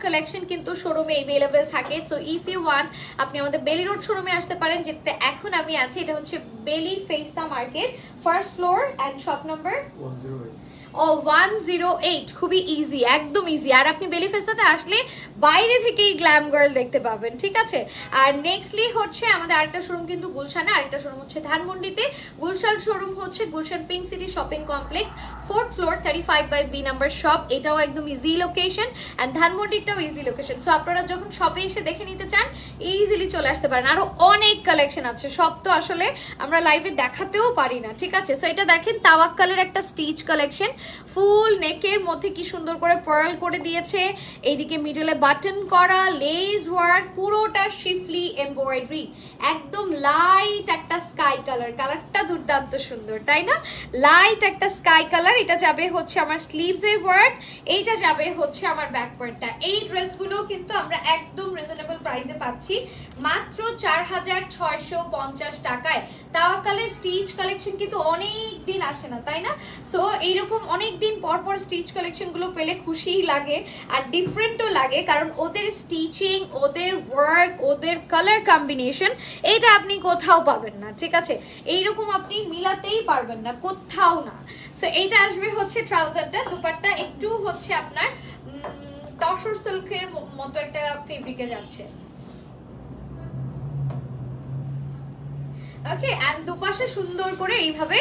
Collection কিন্তু শোরুমে available থাকে। সো ইফ ইউ ওয়ান্ট আপনি আমাদের বেলি রোড শোরুমে আসতে পারেন, যেতে এখন আমি আছি। এটা হচ্ছে বেলি ফেসা market, first floor and shop number 108। খুবই ইজি, একদম ইজি। আর আপনি বেলি ফেসাতে আসলে বাইরে থেকেই গ্ল্যাম গার্ল দেখতে পাবেন, ঠিক আছে। আর নেক্সটলি হচ্ছে আমাদের আরেকটা শোরুম কিন্তু গুলশানে, আরেকটা শোরুম হচ্ছে ধানমন্ডিতে। গুলশান শোরুম হচ্ছে Gulshan pink city shopping complex, 4th floor 35/B number shop. এটাও একদম ইজি লোকেশন এন্ড ধানমন্ডিটাও ইজি লোকেশন। সো আপনারা যখন শপে এসে দেখে নিতে চান ইজিলি চলে আসতে পারেন। আরো অনেক কালেকশন আছে, সব তো আসলে আমরা লাইভে দেখাতেও পারি না, ঠিক আছে। সো এটা দেখেন তাওয়াক্কালের একটা স্টিচ কালেকশন, ফুল নেকের মধ্যে কি সুন্দর করে পার্ল করে দিয়েছে, এইদিকে মিডলে বাটন করা, লেস ওয়ার্ক, পুরোটা শিফলি এমব্রয়ডারি, একদম লাইট একটা স্কাই কালার। কালারটা দুর্দান্ত সুন্দর, তাই না? লাইট একটা স্কাই কালার। এটা যাবে হচ্ছে আমার স্লিভস এর ওয়ার্ক, এইটা যাবে হচ্ছে আমার ব্যাক পার্টটা। এই ড্রেসগুলো কিন্তু আমরা একদম রিজনেবল প্রাইসে পাচ্ছি, মাত্র 4650 টাকায়। তাওয়াক্কালের স্টিচ কালেকশন কিন্তু অনেক দিন আসে না, তাই না? সো এইরকম অনেক দিন পর পর স্টিচ কালেকশন গুলো পেলে খুশিই লাগে আর ডিফারেন্টও লাগে, কারণ ওদের স্টিচিং, ওদের ওয়ার্ক, ওদের কালার কম্বিনেশন এটা আপনি কোথাও পাবেন না, ঠিক আছে। এইরকম আপনি মিলাতেই পারবেন না, কোথাও না। সো এইটা আসবে হচ্ছে ট্রাউজারটা, দুপাট্টা একটু হচ্ছে আপনার তসর সিল্কের মতো একটা ফেব্রিকে যাচ্ছে। ওকে, এন্ড দুপাশে সুন্দর করে এইভাবে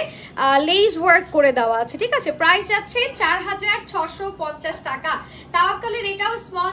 লেস ওয়ার্ক করে দেওয়া আছে, ঠিক আছে। প্রাইস যাচ্ছে 4650 টাকা। তাওয়াক্কালের এটাও স্মল